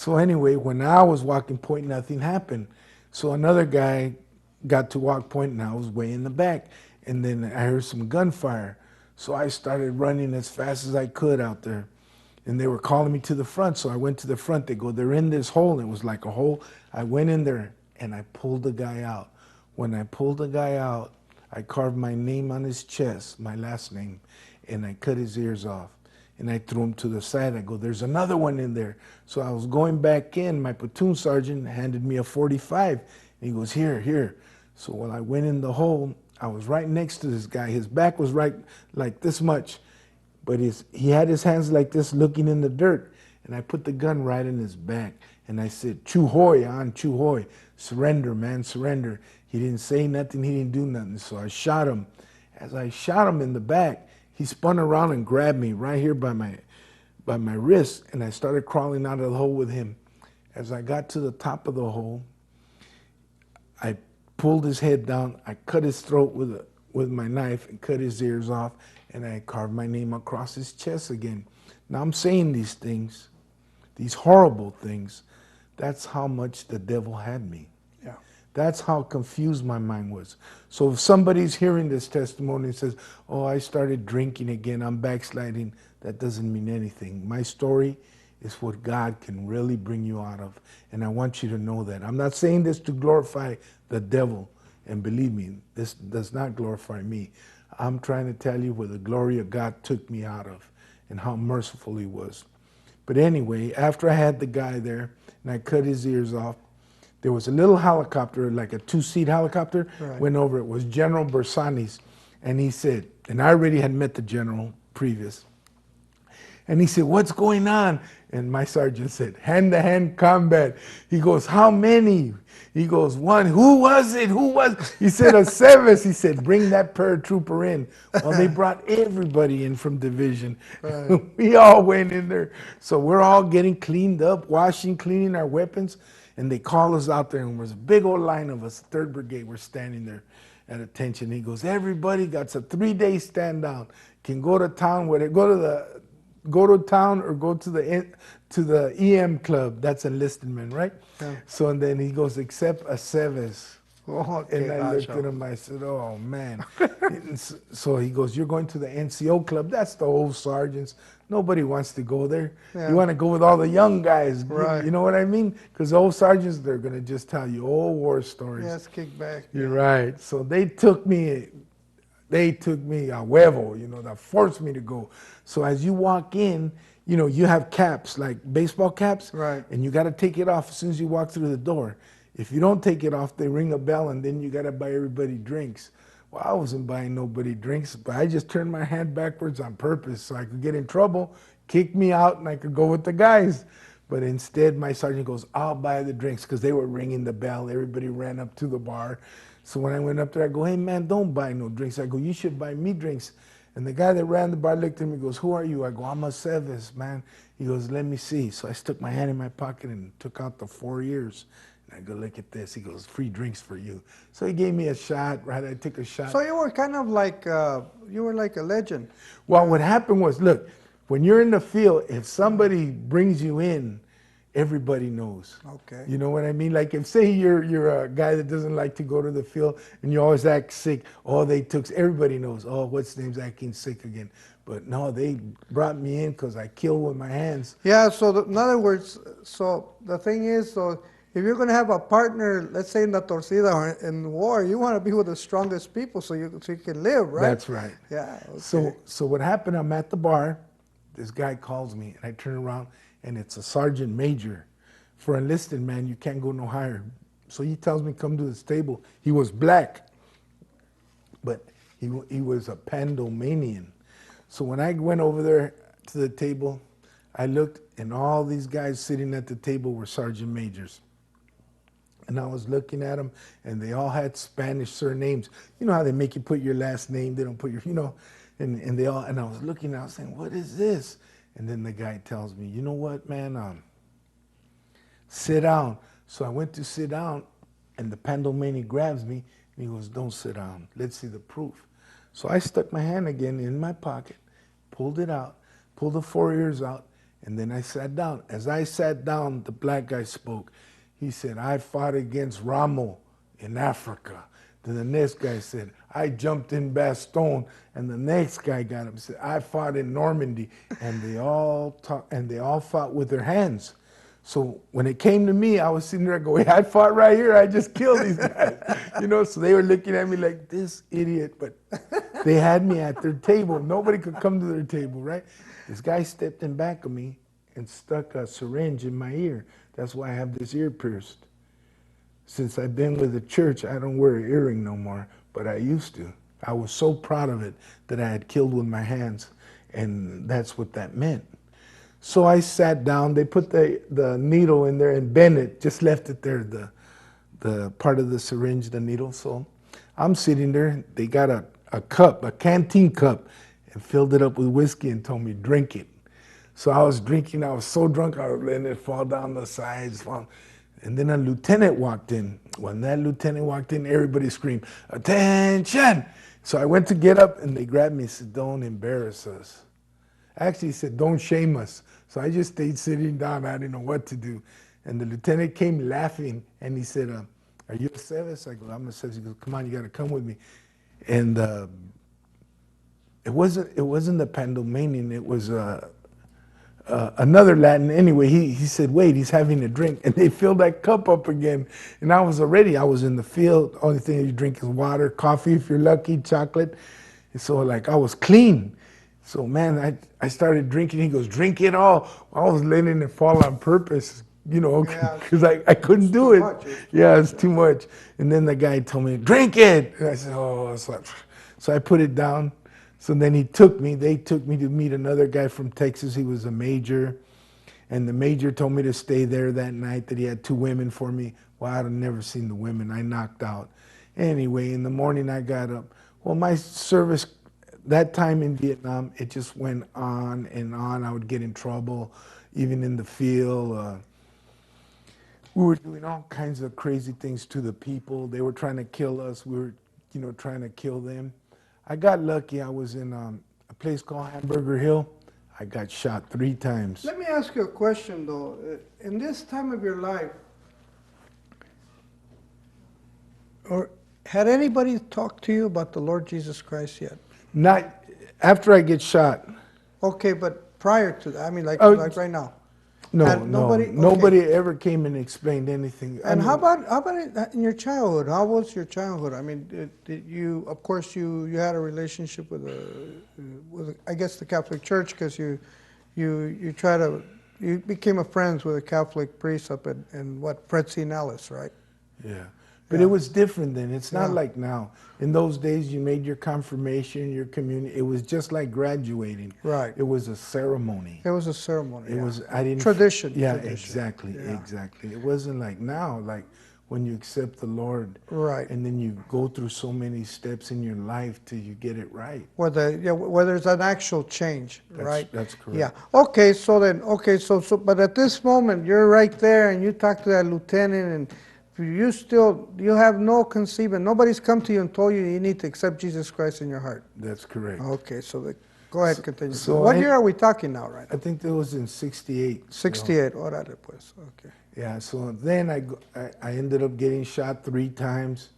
So anyway, when I was walking point, nothing happened. So another guy got to walk point, and I was way in the back. And then I heard some gunfire. So I started running as fast as I could out there. And they were calling me to the front. So I went to the front. They go, they're in this hole. It was like a hole. I went in there and I pulled the guy out. When I pulled the guy out, I carved my name on his chest, my last name, and I cut his ears off. And I threw him to the side. I go, there's another one in there. So I was going back in. My platoon sergeant handed me a 45. And he goes, here, here. So when I went in the hole, I was right next to this guy. His back was right like this much. But he had his hands like this looking in the dirt. And I put the gun right in his back. And I said, Chu Hoy, on Chu Hoy. Surrender, man, surrender. He didn't say nothing. He didn't do nothing. So I shot him. As I shot him in the back, he spun around and grabbed me right here by my wrist. And I started crawling out of the hole with him. As I got to the top of the hole, I pulled his head down. I cut his throat with my knife and cut his ears off. And I carved my name across his chest again. Now I'm saying these things, these horrible things. That's how much the devil had me. Yeah. That's how confused my mind was. So if somebody's hearing this testimony and says, oh, I started drinking again, I'm backsliding, that doesn't mean anything. My story is what God can really bring you out of. And I want you to know that. I'm not saying this to glorify the devil. And believe me, this does not glorify me. I'm trying to tell you where the glory of God took me out of and how merciful he was. But anyway, after I had the guy there and I cut his ears off, there was a little helicopter, like a 2-seat helicopter, went over. It was General Bersani's. And he said, and I already had met the general previous. And he said, what's going on? And my sergeant said, hand-to-hand combat. He goes, how many? He goes, one. Who was it? Who was? He said, a Sevis. He said, bring that paratrooper in. Well, they brought everybody in from division. Right. We all went in there. So we're all getting cleaned up, washing, cleaning our weapons. And they call us out there, and there's a big old line of us, 3rd Brigade. We're standing there at attention. He goes, everybody got a 3-day stand down. Can go to town, go to town or go to the EM club. That's enlisted men, right? Yeah. So and then he goes, except a Seves. Oh, okay, and I looked at him, I said, oh man. So he goes, you're going to the NCO club. That's the old sergeants. Nobody wants to go there. Yeah. You want to go with all the young guys. Right. You know what I mean? Because old sergeants, they're going to just tell you old war stories. Yes, kick back. You're right. So they took me a huevo, that forced me to go. So as you walk in, you have caps, like baseball caps. Right. And you got to take it off as soon as you walk through the door. If you don't take it off, they ring a bell, and then you got to buy everybody drinks. Well, I wasn't buying nobody drinks, but I just turned my hand backwards on purpose so I could get in trouble, kick me out, and I could go with the guys. But instead, my sergeant goes, I'll buy the drinks, because they were ringing the bell. Everybody ran up to the bar. So when I went up there, I go, hey, man, don't buy no drinks. I go, you should buy me drinks. And the guy that ran the bar looked at me and goes, who are you? I go, I'm a Sevis, man. He goes, let me see. So I stuck my hand in my pocket and took out the 4 years. I go, look at this. He goes, free drinks for you. So he gave me a shot, right? I took a shot. So you were kind of like, you were like a legend. Well, what happened was, look, when you're in the field, if somebody brings you in, everybody knows. Okay. You know what I mean? Like if, say you're a guy that doesn't like to go to the field and you always act sick, everybody knows, oh, what's his name's acting sick again. But no, they brought me in because I killed with my hands. Yeah, so in other words, so the thing is, so if you're going to have a partner, let's say in the torcida or in war, you want to be with the strongest people so you can live, right? That's right. Yeah. Okay. So what happened, I'm at the bar, this guy calls me, and I turn around, and it's a sergeant major. For enlisted, man, you can't go no higher. So he tells me, come to this table. He was black, but he was a Pandomanian. So when I went over there to the table, I looked, and all these guys sitting at the table were sergeant majors. And I was looking at them, and they all had Spanish surnames. You know how they make you put your last name? They don't put your, and they all, and I was looking, and I was saying, what is this? And then the guy tells me, you know what, man, sit down. So I went to sit down, and the Pandomani grabs me, and he goes, don't sit down. Let's see the proof. So I stuck my hand again in my pocket, pulled it out, pulled the 4 ears out, And then I sat down. As I sat down, the black guy spoke. He said, I fought against Ramo in Africa. Then the next guy said, I jumped in Bastogne. And the next guy got up and said, I fought in Normandy. And they all fought with their hands. So when it came to me, I was sitting there going, I fought right here. I just killed these guys. So they were looking at me like, this idiot. But they had me at their table. Nobody could come to their table, right? This guy stepped in back of me and stuck a syringe in my ear. That's why I have this ear pierced. Since I've been with the church, I don't wear an earring no more, but I used to. I was so proud of it that I had killed with my hands, and that's what that meant. So I sat down. They put the needle in there and bent it, just left it there, the part of the syringe, the needle. So I'm sitting there. They got a cup, a canteen cup, and filled it up with whiskey and told me, drink it. So I was drinking. I was so drunk, I was letting it fall down the sides. And then a lieutenant walked in. When that lieutenant walked in, everybody screamed, attention! So I went to get up, and they grabbed me and said, don't embarrass us. Actually, he said, don't shame us. So I just stayed sitting down. I didn't know what to do. And the lieutenant came laughing, and he said, are you a Sevis? I go, I'm a Sevis. He goes, come on, you got to come with me. And it wasn't the Pandomanian. It was another Latin. Anyway, he said, wait, he's having a drink. And they filled that cup up again. And I was in the field. Only thing you drink is water, coffee if you're lucky, chocolate. And so I was clean. So man, I started drinking. He goes, drink it all. I was letting it fall on purpose, because I couldn't do it. Yeah, it's too much. And then the guy told me, drink it. And I said, oh, so I put it down. So then they took me to meet another guy from Texas. He was a major. And the major told me to stay there that night, that he had 2 women for me. Well, I'd have never seen the women. I knocked out. Anyway, in the morning I got up. Well, my service, that time in Vietnam, it just went on and on. I would get in trouble, even in the field. We were doing all kinds of crazy things to the people. They were trying to kill us. We were, trying to kill them. I got lucky. I was in a place called Hamburger Hill. I got shot 3 times. Let me ask you a question, though. In this time of your life, or had anybody talked to you about the Lord Jesus Christ yet? Not after I get shot. Okay, but prior to that, I mean, like right now. No, nobody okay. ever came and explained anything. And how about in your childhood? How was your childhood? I mean, did you, of course, you had a relationship with I guess the Catholic Church, because you became a friends with a Catholic priest up in what, Fred Nellis, right? Yeah. But it was different then. It's not like now. In those days, you made your confirmation, your communion. It was just like graduating. Right. It was a ceremony. It was a ceremony. It was. I didn't. Tradition. Yeah, tradition. exactly. It wasn't like now, like when you accept the Lord. Right. And then you go through so many steps in your life till you get it right. Where there's an actual change, right? That's correct. Yeah. Okay. So but at this moment, you're right there, and you talk to that lieutenant, and you have no conceivement. Nobody's come to you and told you need to accept Jesus Christ in your heart. That's correct. Okay, so go ahead, continue. So what year are we talking now, right? I think that was in 68. 68, órale pues, okay. Yeah, so then I ended up getting shot 3 times.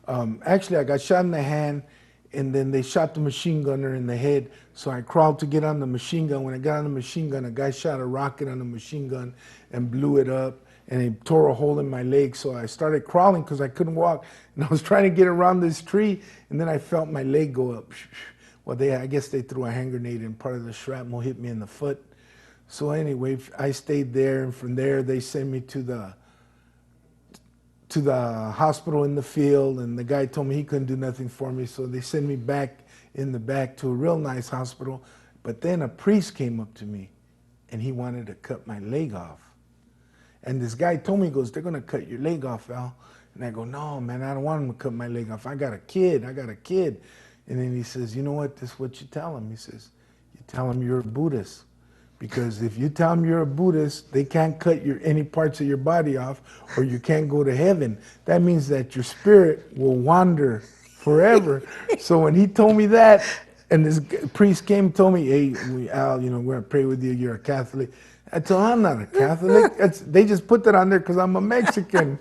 Actually, I got shot in the hand, and then they shot the machine gunner in the head. So I crawled to get on the machine gun. When I got on the machine gun, a guy shot a rocket on the machine gun and blew it up. And he tore a hole in my leg, so I started crawling because I couldn't walk. And I was trying to get around this tree, and then I felt my leg go up. Well, I guess they threw a hand grenade, and part of the shrapnel hit me in the foot. So anyway, I stayed there, and from there they sent me to the hospital in the field, and the guy told me he couldn't do nothing for me, so they sent me back in the back to a real nice hospital. But then a priest came up to me, and he wanted to cut my leg off. And this guy told me, he goes, they're going to cut your leg off, Al. And I go, no, man, I don't want him to cut my leg off. I got a kid. And then he says, you know what? This is what you tell him. He says, you tell him you're a Buddhist. Because if you tell them you're a Buddhist, they can't cut any parts of your body off, or you can't go to heaven. That means that your spirit will wander forever. So when he told me that, and this priest came and told me, hey, Al, we're going to pray with you. You're a Catholic. I told him, I'm not a Catholic. They just put that on there because I'm a Mexican.